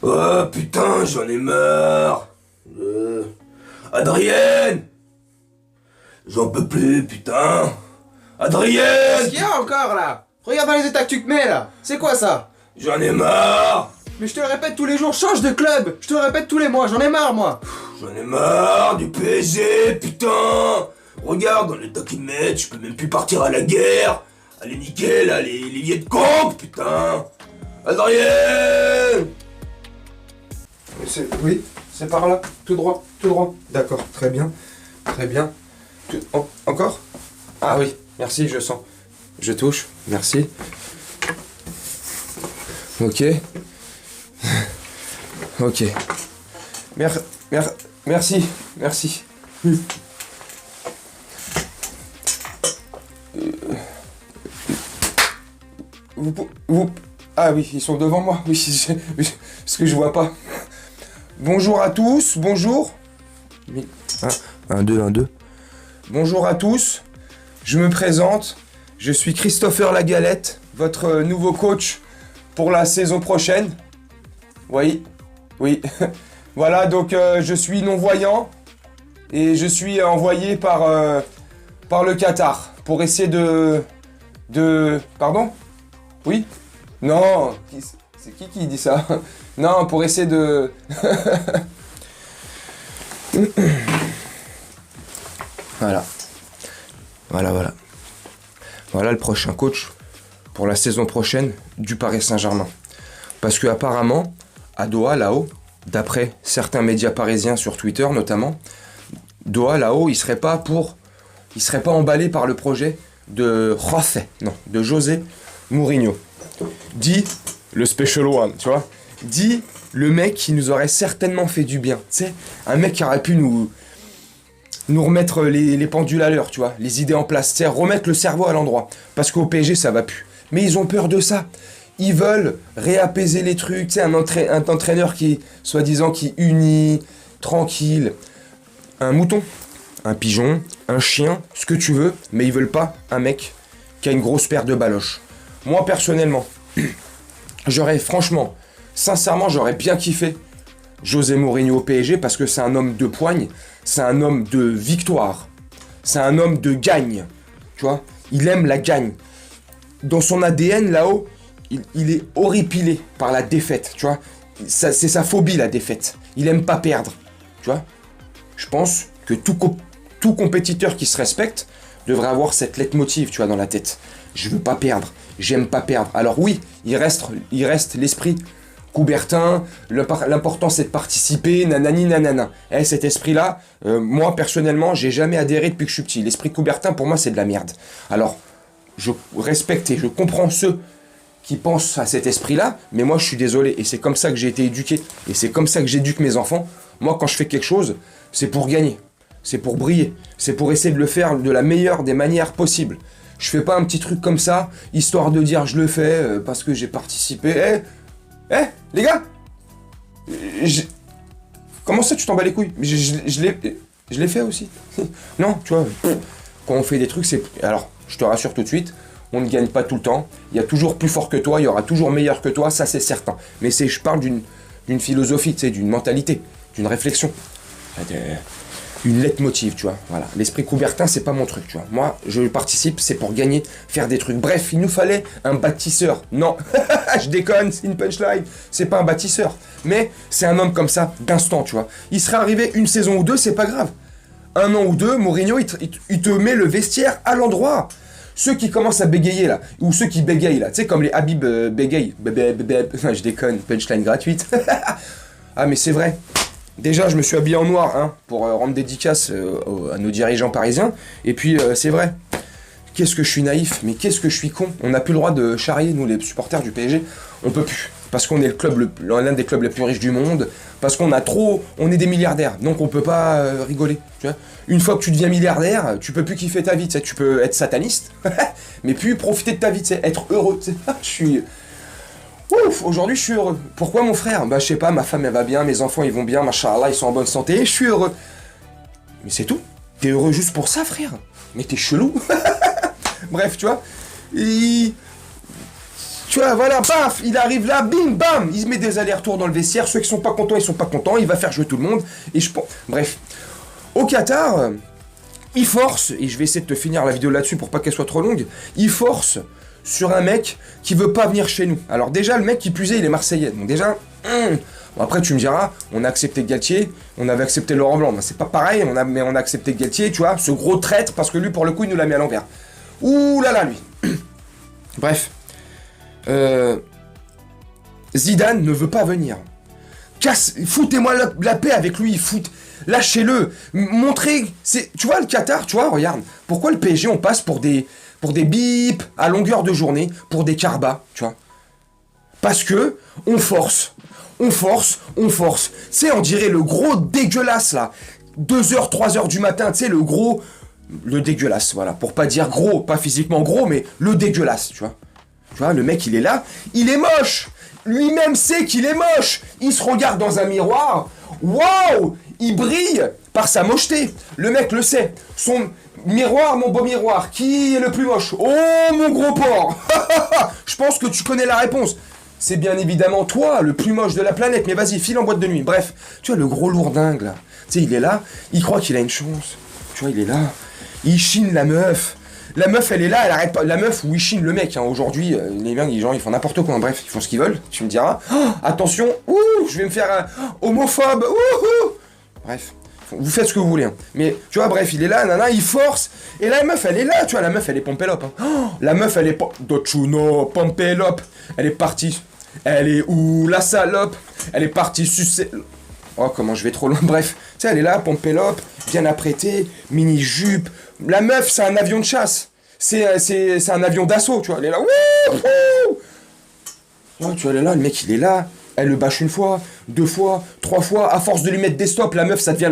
Oh putain, j'en ai marre. Adrienne, j'en peux plus, putain. Adrienne. Qu'est-ce qu'il y a encore là? Regarde dans les états que tu te mets là. C'est quoi ça? J'en ai marre. Mais je te le répète tous les jours, change de club. Je te le répète tous les mois, j'en ai marre moi. J'en ai marre du PSG, putain. Regarde, dans l'état qu'ils mettent, je peux même plus partir à la guerre. Allez niquer là, les Viet Cong, putain. Adrienne. Oui, c'est par là, tout droit, tout droit. D'accord, très bien, très bien. Encore? Ah oui, merci, je sens. Je touche, merci. Ok. Ok. Merci, merci. Ah oui, ils sont devant moi. Oui, parce que je vois pas. Bonjour à tous, bonjour. 1, 2, 1, 2. Bonjour à tous, je me présente. Je suis Christopher Lagalette, votre nouveau coach pour la saison prochaine. Oui, oui. Voilà, donc je suis non-voyant et je suis envoyé par le Qatar pour essayer de... Pardon? Oui? Non, c'est qui dit ça? Non, pour essayer de... Voilà. Voilà. Voilà le prochain coach pour la saison prochaine du Paris Saint-Germain. Parce que apparemment, à Doha, là-haut, d'après certains médias parisiens sur Twitter notamment, Doha, là-haut, il serait pas emballé par le projet de José Mourinho. Dit le Special One, tu vois. Dit le mec qui nous aurait certainement fait du bien. Tu sais, un mec qui aurait pu nous remettre les pendules à l'heure, tu vois, les idées en place, tu sais, remettre le cerveau à l'endroit. Parce qu'au PSG, ça va plus. Mais ils ont peur de ça. Ils veulent réapaiser les trucs, tu sais, un entraîneur qui, soi-disant, qui unit, tranquille. Un mouton, un pigeon, un chien, ce que tu veux, mais ils veulent pas un mec qui a une grosse paire de baloches. Moi, personnellement, sincèrement, j'aurais bien kiffé José Mourinho au PSG parce que c'est un homme de poigne, c'est un homme de victoire, c'est un homme de gagne, tu vois. Il aime la gagne. Dans son ADN, là-haut, il est horripilé par la défaite, tu vois. C'est sa phobie, la défaite. Il aime pas perdre, tu vois. Je pense que tout compétiteur qui se respecte devrait avoir cette leitmotiv, tu vois, dans la tête. Je veux pas perdre, j'aime pas perdre. Alors oui, il reste l'esprit Coubertin, l'important c'est de participer, nanani nanana. Cet esprit-là, moi personnellement, j'ai jamais adhéré depuis que je suis petit. L'esprit Coubertin, pour moi, c'est de la merde. Alors, je respecte et je comprends ceux qui pensent à cet esprit-là, mais moi je suis désolé, et c'est comme ça que j'ai été éduqué, et c'est comme ça que j'éduque mes enfants. Moi, quand je fais quelque chose, c'est pour gagner, c'est pour briller, c'est pour essayer de le faire de la meilleure des manières possibles. Je fais pas un petit truc comme ça, histoire de dire je le fais parce que j'ai participé. Les gars, comment ça tu t'en bats les couilles? Je l'ai fait aussi. Non, tu vois, quand on fait des trucs, c'est... Alors, je te rassure tout de suite, on ne gagne pas tout le temps. Il y a toujours plus fort que toi, il y aura toujours meilleur que toi, ça c'est certain. Mais je parle d'une philosophie, tu sais, d'une mentalité, d'une réflexion. Une leitmotiv, tu vois. Voilà. L'esprit Coubertin, c'est pas mon truc, tu vois. Moi, je participe, c'est pour gagner, faire des trucs. Bref, il nous fallait un bâtisseur. Non, je déconne, c'est une punchline. C'est pas un bâtisseur. Mais c'est un homme comme ça, d'instant, tu vois. Il serait arrivé une saison ou deux, c'est pas grave. 1 an ou 2, Mourinho, il te met le vestiaire à l'endroit. Ceux qui commencent à bégayer, là, ou ceux qui bégayent, là, tu sais, comme les Habib bégayent. Je déconne, punchline gratuite. Ah, mais c'est vrai. Déjà, je me suis habillé en noir pour rendre dédicace à nos dirigeants parisiens. Et puis, c'est vrai. Qu'est-ce que je suis naïf, mais qu'est-ce que je suis con. On n'a plus le droit de charrier, nous, les supporters du PSG. On peut plus. Parce qu'on est l'un des clubs les plus riches du monde. Parce qu'on est des milliardaires. Donc, on peut pas rigoler. Tu vois. Une fois que tu deviens milliardaire, tu peux plus kiffer ta vie. Tu sais. Tu peux être sataniste, mais plus profiter de ta vie. Tu sais. Être heureux. Tu sais. Je suis... Ouf, aujourd'hui je suis heureux. Pourquoi mon frère? Bah je sais pas, ma femme elle va bien, mes enfants ils vont bien, machallah, ils sont en bonne santé, je suis heureux. Mais c'est tout. T'es heureux juste pour ça, frère? Mais t'es chelou. Bref, tu vois. Et... Tu vois, voilà, paf, il arrive là, bim, bam, il se met des allers-retours dans le vestiaire, ceux qui sont pas contents, ils sont pas contents, il va faire jouer tout le monde, et je pense... Bref, au Qatar, il force, et je vais essayer de te finir la vidéo là-dessus pour pas qu'elle soit trop longue, il force sur un mec qui veut pas venir chez nous. Alors déjà, le mec qui plus est, il est marseillais, donc déjà... Bon, après tu me diras, on a accepté Galtier, on avait accepté Laurent Blanc, ben, c'est pas pareil, mais on a accepté Galtier, tu vois, ce gros traître, parce que lui pour le coup il nous l'a mis à l'envers. Ouh là là lui. Bref. Zidane ne veut pas venir. Foutez-moi la paix avec lui, lâchez-le, montrez, tu vois le Qatar, tu vois, regarde, pourquoi le PSG on passe pour des bips à longueur de journée, pour des carbas, tu vois. Parce que on force. C'est, on dirait le gros dégueulasse là. 2h, 3h du matin, tu sais, le dégueulasse, voilà. Pour pas dire gros, pas physiquement gros, mais le dégueulasse, tu vois. Tu vois, le mec, il est là, il est moche. Lui-même sait qu'il est moche. Il se regarde dans un miroir. Waouh, il brille par sa mocheté. Le mec le sait. Son miroir, mon beau miroir, qui est le plus moche? Oh, mon gros porc. Je pense que tu connais la réponse. C'est bien évidemment toi, le plus moche de la planète, mais vas-y, file en boîte de nuit. Bref, tu vois, le gros lourdingue, là. Tu sais, il est là, il croit qu'il a une chance. Tu vois, il est là, il chine la meuf. La meuf, elle est là, elle arrête pas. La meuf, ou il chine le mec, hein. Aujourd'hui, les gens, ils font n'importe quoi. Bref, ils font ce qu'ils veulent, tu me diras. Oh, attention, je vais me faire homophobe. Bref, vous faites ce que vous voulez. Hein. Mais, tu vois, bref, il est là, nana, il force. Et la meuf, elle est là, tu vois, la meuf, elle est pompelope. Hein. Oh, la meuf, elle est Dochuno, pompelope. Elle est partie. Elle est où la salope? Elle est partie sucer. Oh, comment je vais trop loin. Bref, tu sais, elle est là, pompelope, bien apprêtée, mini-jupe. La meuf, c'est un avion de chasse. C'est un avion d'assaut, tu vois. Elle est là. Oh, tu vois, elle est là, le mec, il est là. Elle le bâche une fois, 2 fois, 3 fois. À force de lui mettre des stops, la meuf, ça devient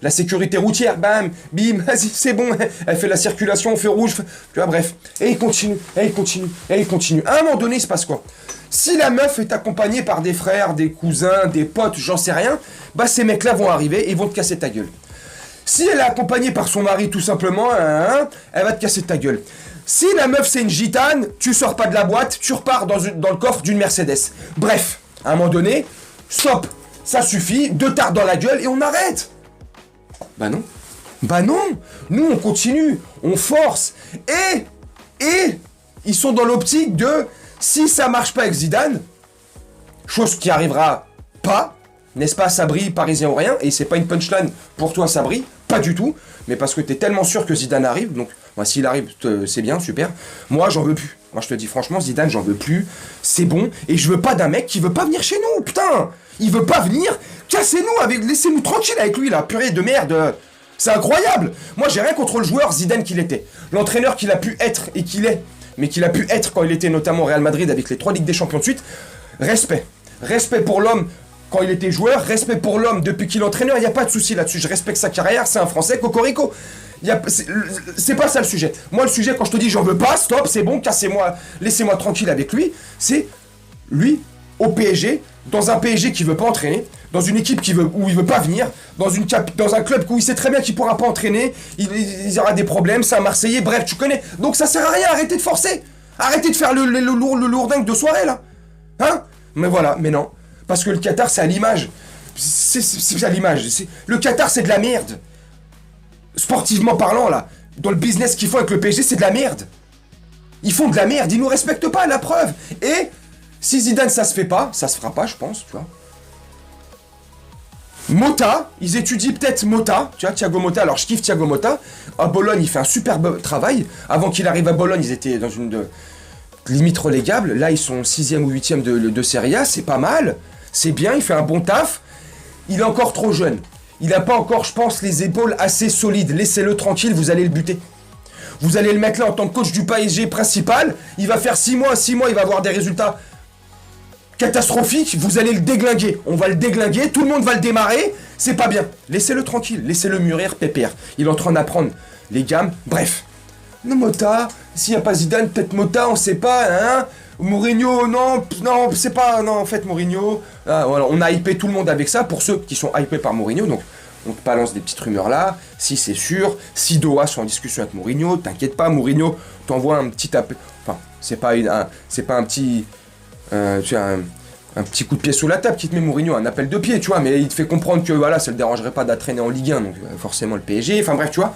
la sécurité routière. Bam, bim, vas-y, c'est bon. Elle fait la circulation, feu rouge. Tu vois, bref. Et il continue. À un moment donné, il se passe quoi? Si la meuf est accompagnée par des frères, des cousins, des potes, j'en sais rien, bah ces mecs-là vont arriver et vont te casser ta gueule. Si elle est accompagnée par son mari, tout simplement, elle va te casser ta gueule. Si la meuf c'est une gitane, tu sors pas de la boîte, tu repars dans le coffre d'une Mercedes. Bref, à un moment donné, stop, ça suffit, 2 tartes dans la gueule et on arrête. Bah non, nous on continue, on force, et ils sont dans l'optique de... Si ça marche pas avec Zidane, chose qui arrivera pas, n'est-ce pas, Sabri, parisien ou rien, et c'est pas une punchline pour toi, Sabri, pas du tout, mais parce que t'es tellement sûr que Zidane arrive, donc moi s'il arrive, c'est bien, super. Moi, j'en veux plus. Moi, je te dis franchement, Zidane, j'en veux plus. C'est bon, et je veux pas d'un mec qui veut pas venir chez nous, putain. Il veut pas venir. Cassez-nous, laissez-nous tranquille avec lui, là, purée de merde. C'est incroyable. Moi, j'ai rien contre le joueur Zidane qu'il était, l'entraîneur qu'il a pu être et qu'il est. Mais qu'il a pu être quand il était notamment au Real Madrid avec les 3 Ligues des Champions de suite. Respect. Respect pour l'homme quand il était joueur, respect pour l'homme depuis qu'il est entraîneur, il n'y a pas de souci là-dessus. Je respecte sa carrière, c'est un Français, cocorico. C'est pas ça le sujet. Moi, le sujet, quand je te dis j'en veux pas, stop, c'est bon, cassez-moi, laissez-moi tranquille avec lui, c'est lui au PSG, dans un PSG qui veut pas entraîner, dans une équipe où il veut pas venir, dans un club où il sait très bien qu'il pourra pas entraîner, il aura des problèmes, c'est un Marseillais, bref, tu connais. Donc ça sert à rien, arrêtez de forcer. Arrêtez de faire le lourdingue de soirée, là. Hein? Mais voilà, mais non. Parce que le Qatar, c'est à l'image. C'est à l'image. Le Qatar, c'est de la merde. Sportivement parlant, là. Dans le business qu'ils font avec le PSG, c'est de la merde. Ils font de la merde, ils nous respectent pas, la preuve. Et si Zidane, ça se fait pas, ça se fera pas, je pense, tu vois. Mota, ils étudient peut-être Mota, tu vois, Thiago Motta. Alors je kiffe Thiago Motta. À Bologne, il fait un superbe travail. Avant qu'il arrive à Bologne, ils étaient dans une limite relégable. Là, ils sont 6e ou 8e de Serie A, c'est pas mal. C'est bien, il fait un bon taf. Il est encore trop jeune. Il n'a pas encore, je pense, les épaules assez solides. Laissez-le tranquille, vous allez le buter. Vous allez le mettre là en tant que coach du PSG principal. Il va faire 6 mois, il va avoir des résultats catastrophique, vous allez le déglinguer. On va le déglinguer, tout le monde va le démarrer. C'est pas bien. Laissez-le tranquille, laissez-le mûrir, pépère. Il est en train d'apprendre les gammes. Bref. Non, Mota, s'il n'y a pas Zidane, peut-être Mota, on sait pas, hein. Mourinho, non, c'est pas. Non, en fait, Mourinho. Voilà, on a hypé tout le monde avec ça, pour ceux qui sont hypés par Mourinho. Donc, on te balance des petites rumeurs là, si c'est sûr, si Doha sont en discussion avec Mourinho, t'inquiète pas, Mourinho t'envoie un petit appel, enfin, c'est pas un petit, tu vois, un petit coup de pied sous la table qui te met Mourinho, un appel de pied, tu vois, mais il te fait comprendre que voilà, ça le dérangerait pas d'entraîner en Ligue 1, donc forcément le PSG, enfin bref, tu vois.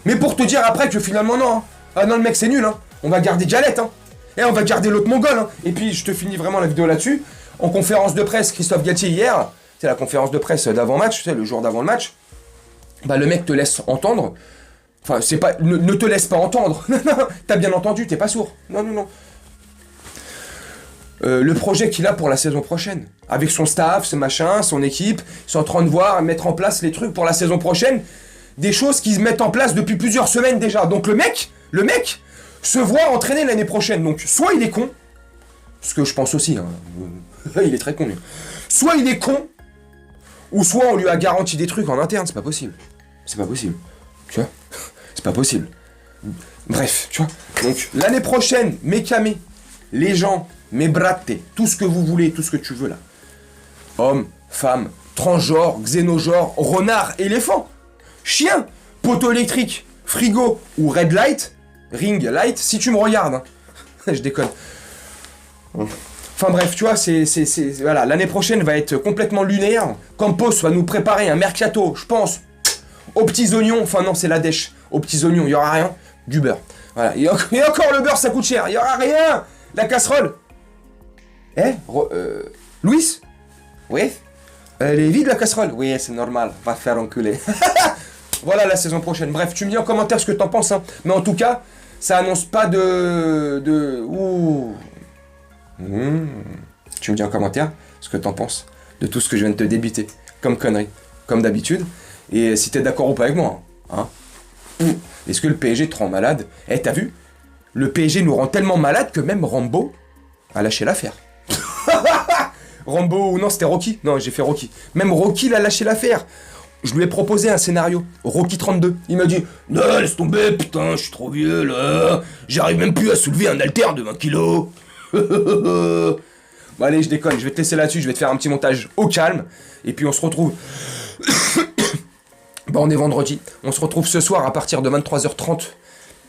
Mais pour te dire après que finalement non, hein. Ah non, le mec c'est nul, hein. On va garder Galette, hein. Et on va garder l'autre mongol, hein. Et puis je te finis vraiment la vidéo là-dessus. En conférence de presse, Christophe Galtier hier, c'est la conférence de presse d'avant-match, tu sais, le jour d'avant le match, bah le mec te laisse entendre, enfin c'est pas, ne te laisse pas entendre, t'as bien entendu, t'es pas sourd, non. Le projet qu'il a pour la saison prochaine, avec son staff, ce machin, son équipe, ils sont en train de voir, mettre en place les trucs pour la saison prochaine, des choses qui se mettent en place depuis plusieurs semaines déjà, donc le mec se voit entraîner l'année prochaine, donc soit il est con, ce que je pense aussi, hein, il est très con lui, soit il est con, ou soit on lui a garanti des trucs en interne, c'est pas possible. Tu vois. C'est pas possible. Bref, tu vois. Donc, l'année prochaine, mes camés, les gens, mes bratés, tout ce que vous voulez, tout ce que tu veux là. Hommes, femmes, transgenres, xénogenres, renards, éléphants, chiens, poteau électrique, frigo ou red light, ring light, si tu me regardes. Hein. Je déconne. Enfin bref, tu vois, voilà, l'année prochaine va être complètement lunaire. Campos va nous préparer un mercato, je pense, aux petits oignons. Enfin non, c'est la dèche. Aux petits oignons, il y aura rien, du beurre. Voilà, et encore le beurre, ça coûte cher. Il y aura rien. La casserole. Louis? Oui? Elle est vide la casserole? Oui, c'est normal. Va te faire enculer. Voilà la saison prochaine. Bref, tu me dis en commentaire ce que t'en penses. Hein. Mais en tout cas, ça annonce pas Ouh. Tu me dis en commentaire ce que t'en penses de tout ce que je viens de te débiter comme connerie, comme d'habitude, et si t'es d'accord ou pas avec moi. Hein. Est-ce que le PSG te rend malade? T'as vu? Le PSG nous rend tellement malade que même Rambo a lâché l'affaire. Rambo, non c'était Rocky, non j'ai fait Rocky. Même Rocky l'a lâché l'affaire. Je lui ai proposé un scénario, Rocky 32. Il m'a dit, non laisse tomber, putain, je suis trop vieux là, j'arrive même plus à soulever un haltère de 20 kilos. Bon allez, je déconne, je vais te laisser là-dessus, je vais te faire un petit montage au calme, et puis on se retrouve... Bah on est vendredi, on se retrouve ce soir à partir de 23h30,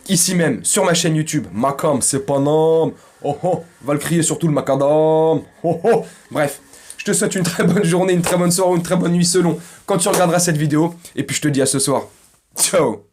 ici même, sur ma chaîne YouTube, Macam, c'est pas nom, oh oh, va le crier sur tout le macadam, oh oh, bref, je te souhaite une très bonne journée, une très bonne soirée, une très bonne nuit selon quand tu regarderas cette vidéo, et puis je te dis à ce soir, ciao.